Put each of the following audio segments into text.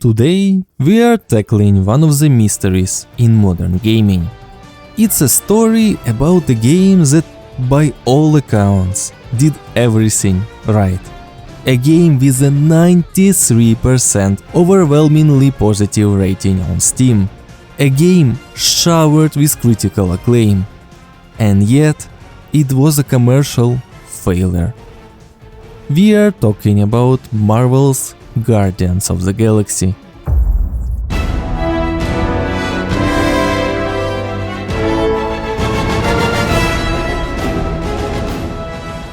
Today we are tackling one of the mysteries in modern gaming. It's a story about a game that, by all accounts, did everything right. A game with a 93% overwhelmingly positive rating on Steam. A game showered with critical acclaim. And yet, it was a commercial failure. We are talking about Marvel's Guardians of the Galaxy.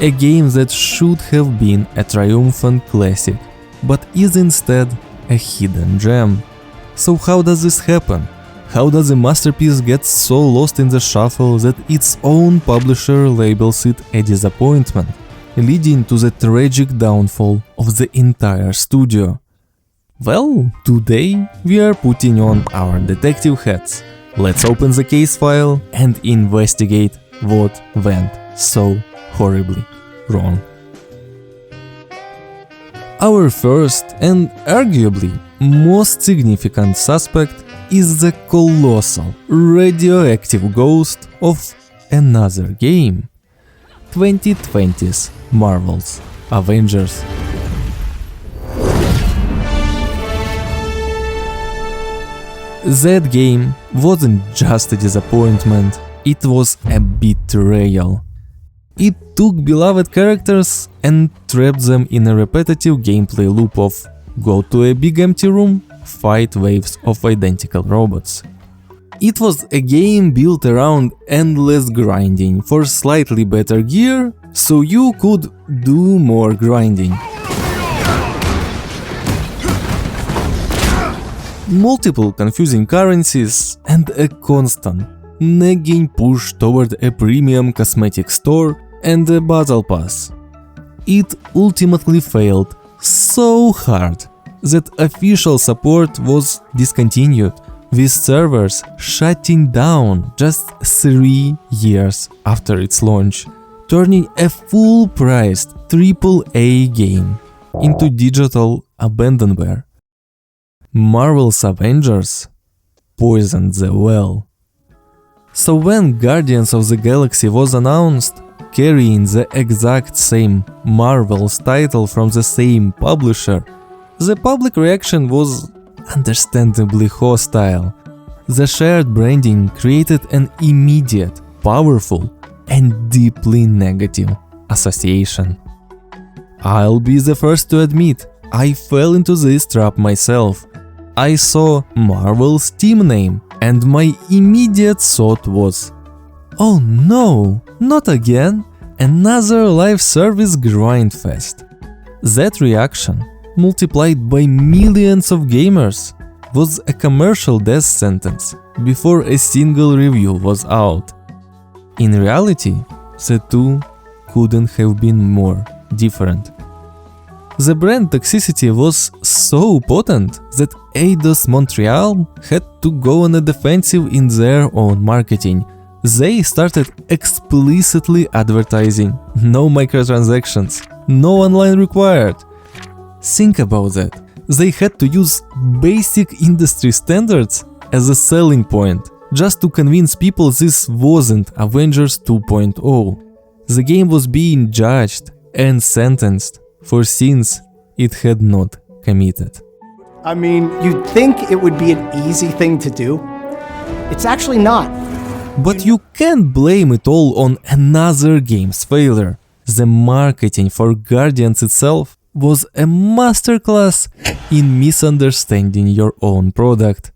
A game that should have been a triumphant classic, but is instead a hidden gem. So how does this happen? How does a masterpiece get so lost in the shuffle that its own publisher labels it a disappointment, leading to the tragic downfall of the entire studio? Well, today we are putting on our detective hats. Let's open the case file and investigate what went so horribly wrong. Our first and arguably most significant suspect is the colossal radioactive ghost of another game, 2020's Marvel's Avengers. That game wasn't just a disappointment, it was a betrayal. It took beloved characters and trapped them in a repetitive gameplay loop of go to a big empty room, fight waves of identical robots. It was a game built around endless grinding for slightly better gear, so you could do more grinding. Multiple confusing currencies and a constant, nagging push toward a premium cosmetic store and a battle pass. It ultimately failed so hard that official support was discontinued, with servers shutting down just 3 years after its launch, turning a full-priced AAA game into digital abandonware. Marvel's Avengers poisoned the well. So when Guardians of the Galaxy was announced, carrying the exact same Marvel's title from the same publisher, the public reaction was understandably hostile. The shared branding created an immediate, powerful, and deeply negative association. I'll be the first to admit, I fell into this trap myself. I saw Marvel's team name, and my immediate thought was, oh no, not again, another live service grindfest. That reaction, multiplied by millions of gamers, was a commercial death sentence before a single review was out. In reality, the two couldn't have been more different. The brand toxicity was so potent that Eidos Montreal had to go on a defensive in their own marketing. They started explicitly advertising no microtransactions, no online required. Think about that. They had to use basic industry standards as a selling point just to convince people this wasn't Avengers 2.0. The game was being judged and sentenced for sins it had not committed. I mean, you'd think it would be an easy thing to do. It's actually not. But you can't blame it all on another game's failure. The marketing for Guardians itself was a masterclass in misunderstanding your own product.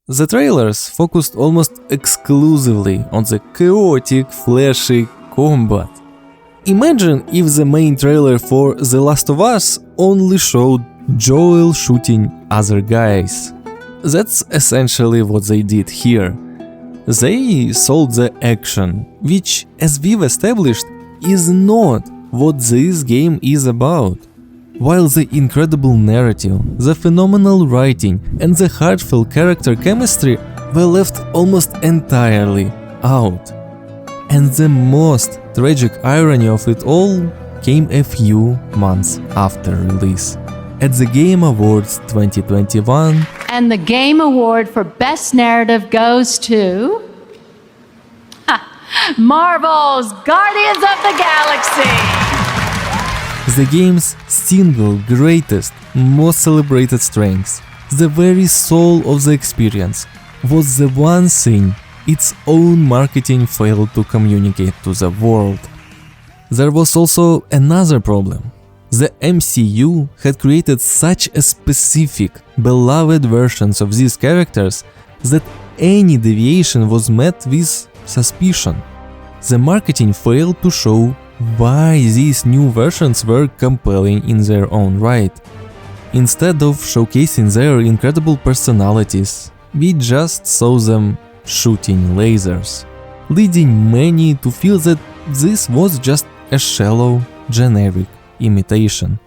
The trailers focused almost exclusively on the chaotic, flashy combat. Imagine if the main trailer for The Last of Us only showed Joel shooting other guys. That's essentially what they did here. They sold the action, which, as we've established, is not what this game is about. While the incredible narrative, the phenomenal writing, and the heartfelt character chemistry were left almost entirely out. And the most tragic irony of it all came a few months after release. at the Game Awards 2021. And the Game Award for Best Narrative goes to... Marvel's Guardians of the Galaxy! The game's single greatest, most celebrated strength, the very soul of the experience, was the one thing its own marketing failed to communicate to the world. There was also another problem. The MCU had created such a specific, beloved versions of these characters that any deviation was met with suspicion. The marketing failed to show why these new versions were compelling in their own right. Instead of showcasing their incredible personalities, we just saw them shooting lasers, leading many to feel that this was just a shallow, generic imitation.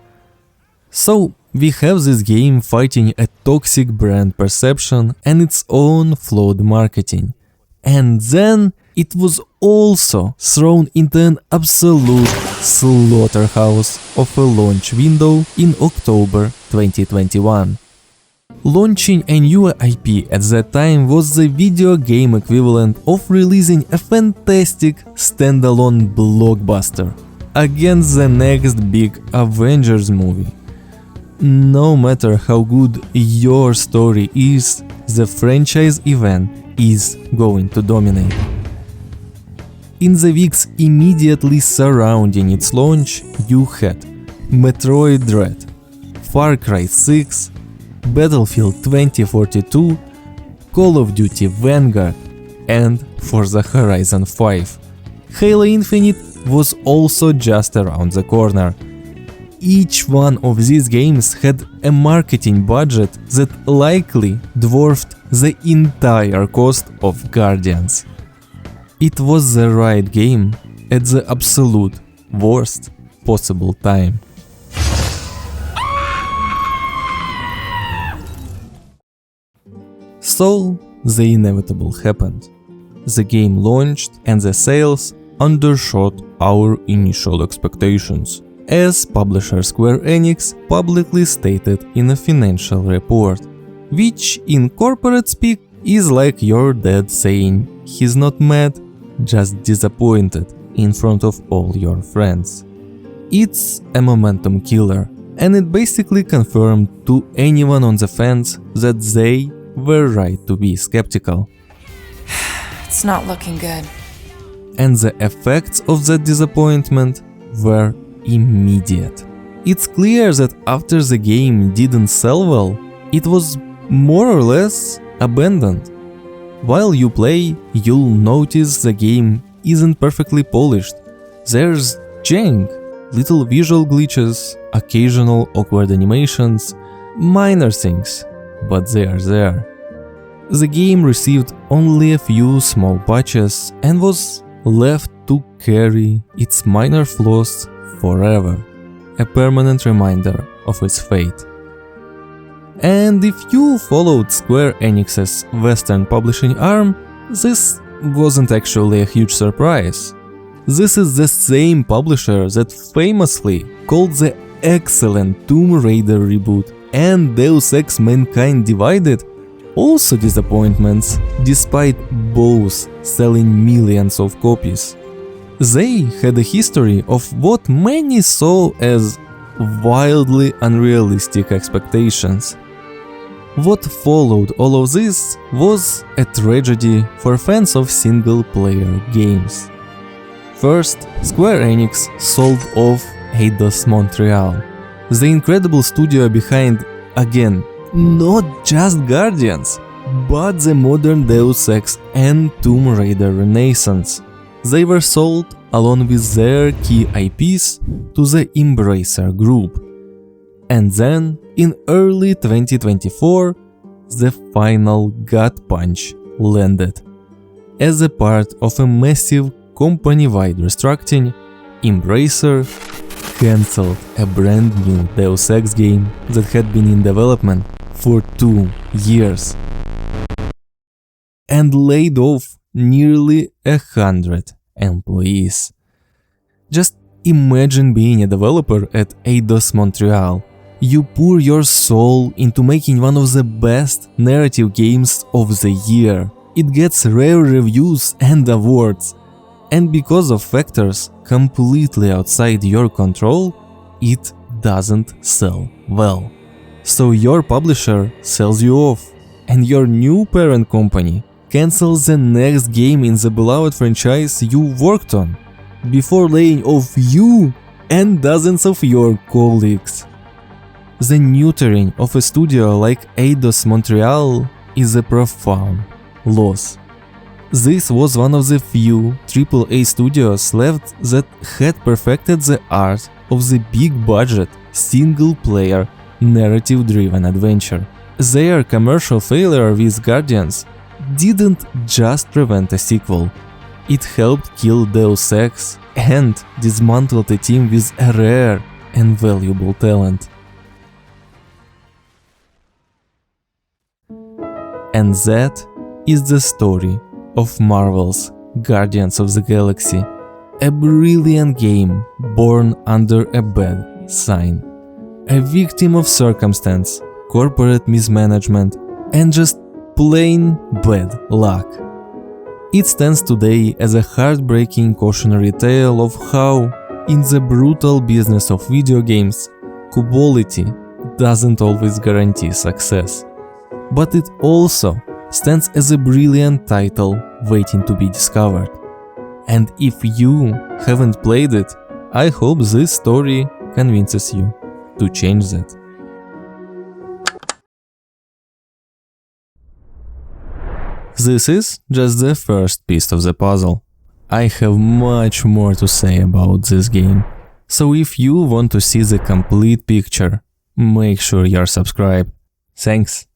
So we have this game fighting a toxic brand perception and its own flawed marketing. And then it was also thrown into an absolute slaughterhouse of a launch window in October 2021. Launching a new IP at that time was the video game equivalent of releasing a fantastic standalone blockbuster against the next big Avengers movie. No matter how good your story is, the franchise event is going to dominate. In the weeks immediately surrounding its launch, you had Metroid Dread, Far Cry 6, Battlefield 2042, Call of Duty Vanguard, and Forza Horizon 5. Halo Infinite was also just around the corner. Each one of these games had a marketing budget that likely dwarfed the entire cost of Guardians. It was the right game at the absolute worst possible time. So, the inevitable happened. The game launched and the sales undershot our initial expectations, as publisher Square Enix publicly stated in a financial report, which in corporate speak is like your dad saying he's not mad, just disappointed in front of all your friends. It's a momentum killer, and it basically confirmed to anyone on the fence that they were right to be skeptical. It's not looking good. And the effects of that disappointment were immediate. It's clear that after the game didn't sell well, it was more or less abandoned. While you play, you'll notice the game isn't perfectly polished. There's jank, little visual glitches, occasional awkward animations, minor things, but they are there. The game received only a few small patches and was left to carry its minor flaws forever, a permanent reminder of its fate. And if you followed Square Enix's Western publishing arm, this wasn't actually a huge surprise. This is the same publisher that famously called the excellent Tomb Raider reboot and Deus Ex Mankind Divided also disappointments, despite both selling millions of copies. They had a history of what many saw as wildly unrealistic expectations. What followed all of this was a tragedy for fans of single-player games. First, Square Enix sold off Eidos Montreal, the incredible studio behind, again, not just Guardians, but the modern Deus Ex and Tomb Raider renaissance. They were sold along with their key IPs to the Embracer Group. And then, in early 2024, the final gut punch landed. As a part of a massive company-wide restructuring, Embracer cancelled a brand new Deus Ex game that had been in development for 2 years and laid off nearly 100 employees. Just imagine being a developer at Eidos Montreal. You pour your soul into making one of the best narrative games of the year. It gets rare reviews and awards. And because of factors completely outside your control, it doesn't sell well. So your publisher sells you off, and your new parent company cancels the next game in the beloved franchise you worked on, before laying off you and dozens of your colleagues. The neutering of a studio like Eidos Montreal is a profound loss. This was one of the few AAA studios left that had perfected the art of the big-budget, single-player, narrative-driven adventure. Their commercial failure with Guardians didn't just prevent a sequel, it helped kill Deus Ex and dismantled a team with a rare and valuable talent. And that is the story of Marvel's Guardians of the Galaxy, a brilliant game born under a bad sign, a victim of circumstance, corporate mismanagement, and just plain bad luck. It stands today as a heartbreaking cautionary tale of how, in the brutal business of video games, quality doesn't always guarantee success. But it also stands as a brilliant title waiting to be discovered. And if you haven't played it, I hope this story convinces you to change that. This is just the first piece of the puzzle. I have much more to say about this game. So if you want to see the complete picture, make sure you're subscribed. Thanks.